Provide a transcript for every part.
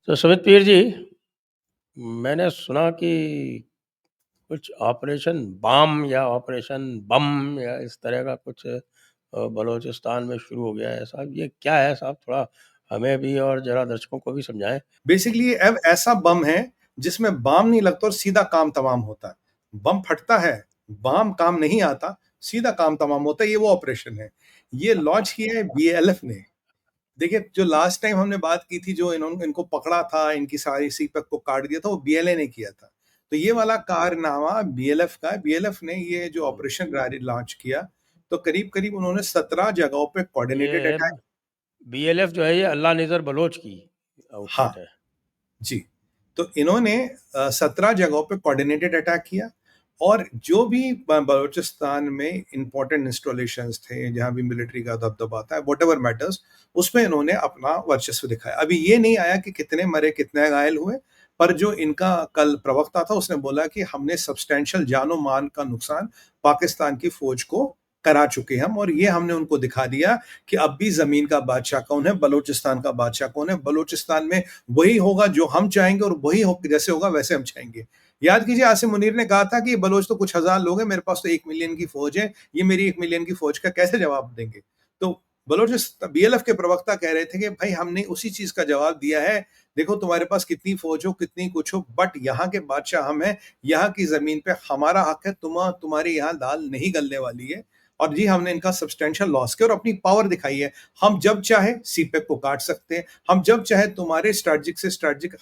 तो सुमित पीर जी, मैंने सुना कि कुछ ऑपरेशन बाम या ऑपरेशन बम या इस तरह का कुछ बलूचिस्तान में शुरू हो गया है साहब। ये क्या है साहब? थोड़ा हमें भी और जरा दर्शकों को भी समझाएं। बेसिकली अब ऐसा बम है जिसमें बाम नहीं लगता और सीधा काम तमाम होता है। बम फटता है, बाम काम नहीं आता, सीधा काम तमाम होता है। ये वो ऑपरेशन है। ये लॉन्च किया है बीएलएफ ने। देखिए, जो लास्ट टाइम हमने बात की थी, जो इनको पकड़ा था, इनकी सारी सीपैक को काट दिया था, वो बीएलए ने किया था। तो ये वाला कारनामा बीएलएफ का है। बीएलएफ ने ये जो ऑपरेशन लॉन्च किया, तो करीब करीब उन्होंने 17 जगहों पे कोऑर्डिनेटेड ये अटैक। बीएलएफ जो है ये अल्लाह निज़र बलोच की हाँ आउटफिट है। जी। तो इन्होंने 17 जगहों पे कोऑर्डिनेटेड अटैक किया, और जो भी बलूचिस्तान में इंपॉर्टेंट इंस्टॉलेशंस थे, जहां भी मिलिट्री का दबदबा था, व्हाटएवर मैटर्स, उसमें इन्होंने अपना वर्चस्व दिखाया। अभी ये नहीं आया कि कितने मरे कितने घायल हुए, पर जो इनका कल प्रवक्ता था उसने बोला कि हमने सब्सटैंशियल जानो माल का नुकसान पाकिस्तान की फौज को करा चुके हैं हम, और ये हमने उनको दिखा दिया कि अब भी जमीन का बादशाह कौन है, बलूचिस्तान का बादशाह कौन है। बलूचिस्तान में वही होगा जो हम चाहेंगे, और वही जैसे होगा वैसे हम चाहेंगे। याद कीजिए, आसिम मुनीर ने कहा था कि ये बलोच तो कुछ हजार लोग हैं, मेरे पास तो 1 मिलियन की फौज है, ये मेरी 1 मिलियन की फौज का कैसे जवाब देंगे। तो बलोचिस्तान बीएलएफ के प्रवक्ता कह रहे थे कि भाई हमने उसी चीज का जवाब दिया है। देखो, तुम्हारे पास कितनी फौज हो, कितनी कुछ हो, बट यहाँ के बादशाह हम हैं, यहाँ की जमीन पे हमारा हक है, तुम्हारे यहाँ दाल नहीं गलने वाली है। और जी, हमने इनका सब्सटेंशियल लॉस किया और अपनी पावर दिखाई है। हम जब चाहे सीपेक को काट सकते हैं, हम जब चाहे तुम्हारे स्ट्रेटजिक से स्ट्रेटजिक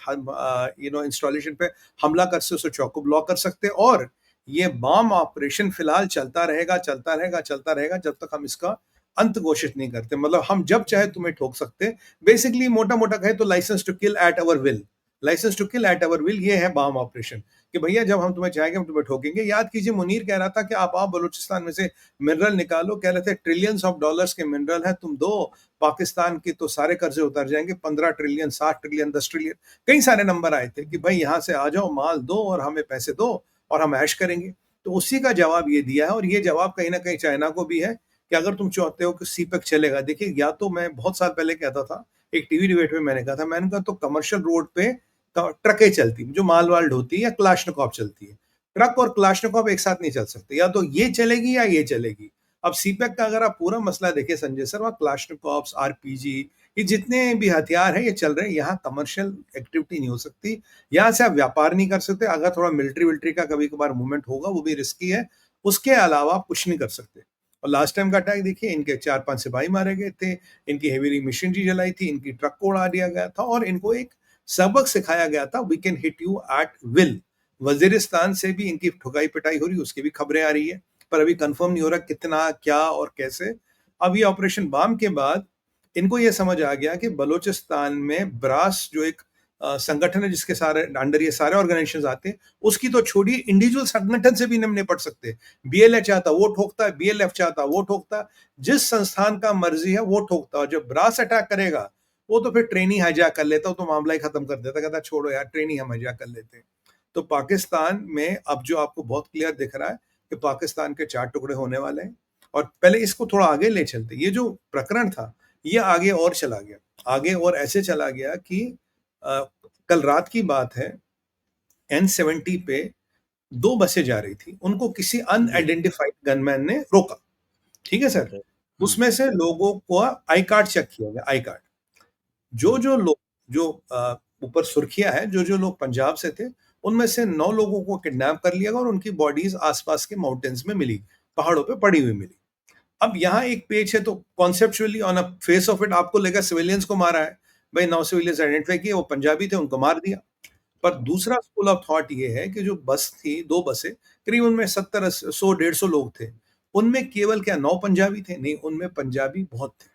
इंस्टॉलेशन पे हमला कर से उसे चौको ब्लॉक कर सकते हैं। और ये बॉम्ब ऑपरेशन फिलहाल चलता रहेगा, चलता रहेगा, चलता रहेगा, जब तक हम इसका अंत घोषित नहीं करते। मतलब हम जब चाहे तुम्हें ठोक सकते हैं। बेसिकली मोटा मोटा कहे तो license to kill at our will, license to kill at our will, ये है बॉम्ब ऑपरेशन। कि भैया जब हम तुम्हें चाहेंगे हम तुम्हें ठोकेंगे। याद कीजिए, मुनीर कह रहा था कि आप बलूचिस्तान में से मिनरल निकालो, कह रहे थे ट्रिलियंस ऑफ डॉलर्स के मिनरल है, तुम दो, पाकिस्तान के तो सारे कर्जे उतर जाएंगे, 15 ट्रिलियन, 60 ट्रिलियन, 10 ट्रिलियन, कई सारे नंबर आए थे कि भाई यहाँ से आ जाओ, माल दो और हमें पैसे दो और हम ऐश करेंगे। तो उसी का जवाब ये दिया है, और ये जवाब कहीं ना कहीं चाइना को भी है कि अगर तुम चाहते हो कि सीपेक चलेगा। देखिए, या तो मैं बहुत साल पहले कहता था, एक टीवी डिबेट में मैंने कहा था, मैंने कहा तो कमर्शियल रोड पे ट्रकें चलती जो माल वाल ढोती है, या क्लाशनिकॉव चलती है। ट्रक और क्लाशनिकॉव एक साथ नहीं चल सकते, या तो ये चलेगी या ये चलेगी। अब सीपेक का अगर आप पूरा मसला देखें संजय सर, वहाँ क्लाशनिकॉव्स, आरपीजी, ये जितने भी हथियार हैं ये चल रहे हैं। यहाँ कमर्शियल एक्टिविटी नहीं हो सकती, यहाँ से आप व्यापार नहीं कर सकते। अगर थोड़ा मिलिट्री विल्ट्री का कभी कभार मूवमेंट होगा, वो भी रिस्की है, उसके अलावा आप कुछ नहीं कर सकते। और लास्ट टाइम का अटैक देखिए, इनके 4-5 सिपाही मारे गए थे, इनकी हेवी मशीनरी जलाई थी, इनकी ट्रक को उड़ा दिया गया था, और इनको एक सबक सिखाया गया था, we can hit you at will. Waziristan से भी इनकी ठुकाई पिटाई हो रही, उसकी भी खबरें आ रही है, पर अभी कंफर्म नहीं हो रहा कितना, क्या और कैसे। अब ये ऑपरेशन बाम के बाद इनको ये समझ आ गया कि बलूचिस्तान में ब्रास जो एक संगठन है, जिसके सारे अंडर ये सारे ऑर्गेनाइजेशन आते हैं, उसकी तो छोड़ी, इंडिविजुअल संगठन से भी निपट सकते। बीएलए चाहता वो ठोकता है, बीएलएफ चाहता वो ठोकता है, जिस संस्थान का मर्जी है वो ठोकता है। और जब ब्रास अटैक करेगा, वो तो फिर ट्रेनी हाईजैक कर लेता, तो मामला ही खत्म कर देता, कहता छोड़ो यार, ट्रेनी हम हाईजैक कर लेते हैं। तो पाकिस्तान में अब जो आपको बहुत क्लियर दिख रहा है कि पाकिस्तान के 4 टुकड़े होने वाले हैं। और पहले इसको थोड़ा आगे ले चलते, ये जो प्रकरण था ये आगे और चला गया, आगे और ऐसे चला गया कि कल रात की बात है, N70 पे 2 बसें जा रही थी, उनको किसी अनआइडेंटिफाइड गनमैन ने रोका। ठीक है सर। ओके। उसमें से लोगों को आई कार्ड चेक किया गया, आई कार्ड। जो लोग, जो ऊपर सुर्खियां है, जो लोग पंजाब से थे, उनमें से 9 लोगों को किडनैप कर लिया गया, और उनकी बॉडीज आसपास के माउंटेन्स में मिली, पहाड़ों पे पड़ी हुई मिली। अब यहाँ एक पेज है, तो conceptually on a face of it आपको लेगा सिविलियंस को मारा है, भाई 9 सिविलियंस आइडेंटिफाई किए, वो पंजाबी थे, उनको मार दिया। पर दूसरा स्कूल ऑफ थॉट ये है कि जो बस थी, 2 बसें, करीब उनमें 70 100 150 लोग थे, उनमें केवल क्या 9 पंजाबी थे? नहीं, उनमें पंजाबी बहुत थे।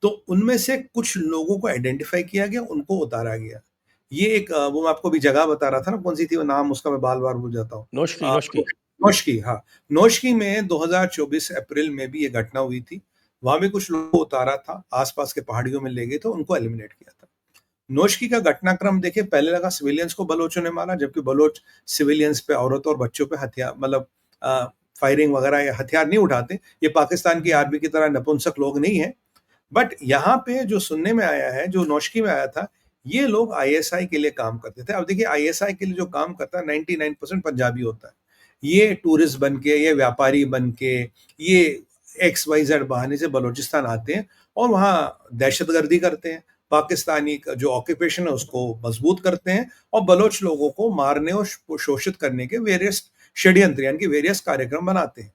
तो उनमें से कुछ लोगों को आइडेंटिफाई किया गया, उनको उतारा गया। ये एक वो मैं आपको अभी जगह बता रहा था ना, कौन सी थी वो, नाम उसका मैं बार-बार भूल जाता हूँ। नोशकी अ, नोशकी। नौशकी, हाँ। नौशकी में 2024 अप्रैल में भी ये घटना हुई थी। वहाँ भी कुछ लोगों को उतारा था, आस-पास के पहाड़ियों में ले गए थे, उनको एलिमिनेट किया था। नौशकी का घटनाक्रम देखिए, पहले लगा सिविलियंस को बलोचों ने मारा, जबकि बलोच सिविलियंस पे, औरतों और बच्चों पे हथियार, मतलब फायरिंग वगैरह या हथियार नहीं उठाते। ये पाकिस्तान की आर्मी की तरह नपुंसक लोग नहीं है। बट यहाँ पे जो सुनने में आया है, जो नौशकी में आया था, ये लोग आईएसआई के लिए काम करते थे। अब देखिए आईएसआई के लिए जो काम करता है 99% पंजाबी होता है। ये टूरिस्ट बन के, ये व्यापारी बन के, ये एक्स वाई जेड बहाने से बलूचिस्तान आते हैं और वहाँ दहशतगर्दी करते हैं। पाकिस्तानी का जो ऑक्यूपेशन है उसको मजबूत करते हैं और बलोच लोगों को मारने और शोषित करने के वेरियस षड्यंत्र यानी कि वेरियस कार्यक्रम बनाते हैं।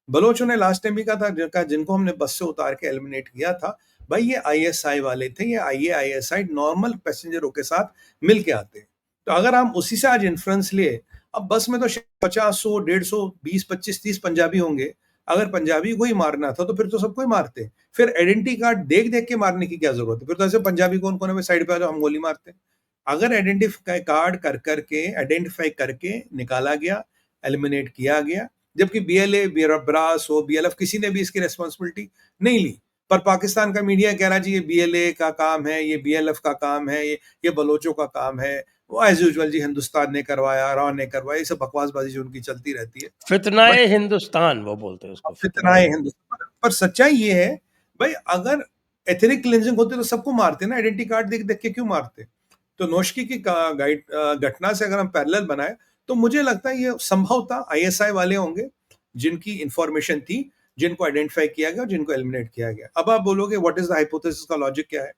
बलोचों ने लास्ट टाइम भी कहा था जिनको हमने बस से उतार के एलिमिनेट किया था, भाई ये आईएसआई वाले थे, ये आईएसआई नॉर्मल पैसेंजरों के साथ मिल के आते हैं। तो अगर हम उसी से आज इन्फ्लुएंस लिए, अब बस में तो 50 100 150 20 25 30 पंजाबी होंगे। अगर पंजाबी को ही मारना था तो फिर तो सबको ही मारते। फिर आइडेंटिटी कार्ड देख देख के मारने की क्या जरूरत है? फिर तो ऐसे पंजाबी कौन कौन है साइड पे आ जाओ, हम गोली मारते हैं। अगर आइडेंटिफाई कार्ड कर करके आइडेंटिफाई करके निकाला गया, एलिमिनेट किया गया, जबकि बीएलए, ब्रास हो, बीएलएफ, किसी ने भी इसकी रिस्पॉन्सिबिलिटी नहीं ली। पर पाकिस्तान का मीडिया कह रहा है जी ये बीएलए का काम है, ये बीएलएफ का काम है, ये बलोचों का काम है। वो एज यूजुअल जी हिंदुस्तान ने करवाया, रॉ ने करवाया, ये सब बकवासबाजी जो उनकी चलती रहती है। बट फितनाए हिंदुस्तान वो बोलते हैं उसको, फितना फितनाए है हिंदुस्तान। हिंदुस्तान पर सच्चाई ये है, भाई अगर एथनिक क्लिंजिंग होती तो सबको मारते ना, आइडेंटिटी कार्ड देख देख के क्यों मारते? तो नोशकी की घटना से अगर हम पैरेलल बनाए तो मुझे लगता है ये संभवतः आईएसआई वाले होंगे जिनकी इंफॉर्मेशन थी, जिनको आइडेंटिफाई किया गया और जिनको एलिमिनेट किया गया। अब आप बोलोगे व्हाट इज द हाइपोथेसिस, का लॉजिक क्या है?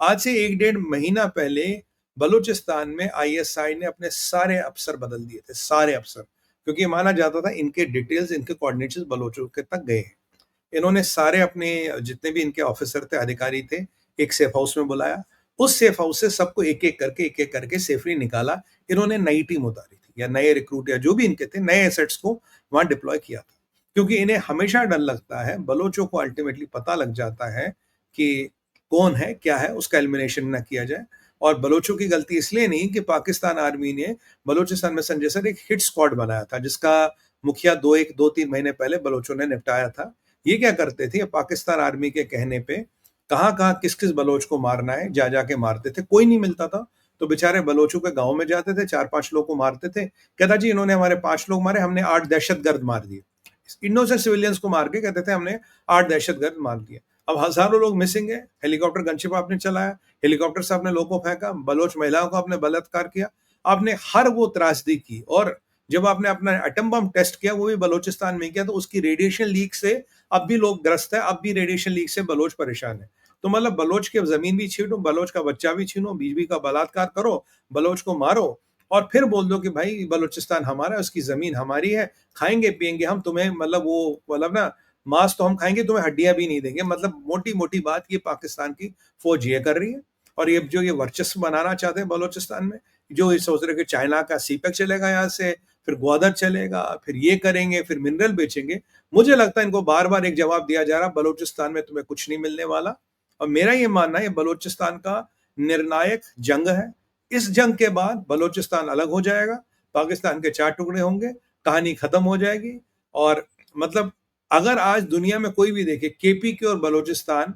आज से 1 डेढ़ महीना पहले बलूचिस्तान में आईएसआई ने अपने सारे अफसर बदल दिए थे, सारे अफसर, क्योंकि माना जाता था इनके डिटेल्स, इनके कोऑर्डिनेट्स बलोचों के तक गए हैं। इन्होंने सारे अपने जितने भी इनके ऑफिसर थे, अधिकारी थे, एक सेफ हाउस में बुलाया। उस सेफ हाउस से सबको एक एक करके सेफली निकाला। इन्होंने नई टीम उतारी थी या नए रिक्रूट या जो भी इनके थे, नए एसेट्स को वहां डिप्लॉय किया था। क्योंकि इन्हें हमेशा डर लगता है, बलोचों को अल्टीमेटली पता लग जाता है कि कौन है क्या है, उसका एलिमिनेशन ना किया जाए। और बलोचों की गलती इसलिए नहीं कि पाकिस्तान आर्मी ने बलोचिस्तान में संजय सर एक हिट स्क्वाड बनाया था, जिसका मुखिया 2-3 महीने पहले बलोचों ने निपटाया था। ये क्या करते थे, पाकिस्तान आर्मी के कहने पे कहाँ कहाँ किस किस बलोच को मारना है जा जाके मारते थे। कोई नहीं मिलता था तो बेचारे बलोचों के गांव में जाते थे, 4-5 लोग को मारते थे। कहता जी इन्होंने हमारे 5 लोग मारे, हमने 8 दहशतगर्द मार दिए। इनोसेंट सिविलियंस को मार के कहते थे हमने 8 दहशतगर्द मार दिए। अब हजारों लोग मिसिंग है। हेलीकॉप्टर गनशिप आपने चलाया, हेलीकॉप्टर से आपने लोगों को फेंका, बलोच महिलाओं का आपने बलात्कार किया, आपने हर वो त्रासदी की। और जब आपने अपना एटम बम टेस्ट किया, वो भी बलोचिस्तान में किया, तो उसकी रेडिएशन लीक से अब भी लोग ग्रस्त है, अब भी रेडिएशन लीक से बलोच परेशान है। तो मतलब बलोच की जमीन भी छीनो, बलोच का बच्चा भी छीनो, बीवी का बलात्कार करो, बलोच को मारो और फिर बोल दो कि भाई बलोचिस्तान हमारा है, उसकी जमीन हमारी है, खाएंगे पिएंगे हम, तुम्हें मतलब वो मतलब ना मांस तो हम खाएंगे, तुम्हें हड्डियां भी नहीं देंगे। मतलब मोटी मोटी बात ये पाकिस्तान की फौज ये कर रही है। और ये जो ये वर्चस्व बनाना चाहते हैं बलोचिस्तान में, जो ये सोच रहे कि चाइना का सीपेक चलेगा यहाँ से, फिर ग्वादर चलेगा, फिर ये करेंगे, फिर मिनरल बेचेंगे। मुझे लगता है इनको बार बार एक जवाब दिया जा रहा, बलोचिस्तान में तुम्हें कुछ नहीं मिलने वाला। और मेरा ये मानना है बलोचिस्तान का निर्णायक जंग है। इस जंग के बाद बलोचिस्तान अलग हो जाएगा, पाकिस्तान के 4 टुकड़े होंगे, कहानी खत्म हो जाएगी। और मतलब अगर आज दुनिया में कोई भी देखे केपीके और बलोचिस्तान,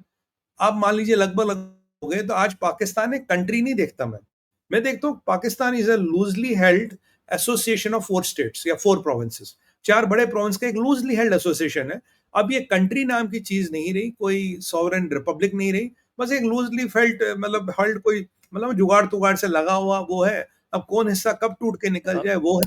आप मान लीजिए लगभग लगभग हो गए, तो आज पाकिस्तान एक कंट्री नहीं देखता मैं देखता हूँ Pakistan is a loosely held association of 4 states या 4 प्रोविंसेस, 4 बड़े प्रोविंस का एक लूजली हेल्ड एसोसिएशन है। अब ये कंट्री नाम की चीज नहीं रही, कोई सॉवरेन रिपब्लिक नहीं रही, बस एक लूजली फेल्ट मतलब हेल्ड कोई मतलब जुगाड़ तुगाड़ से लगा हुआ वो है। अब कौन हिस्सा कब टूट के निकल हाँ, जाए वो है।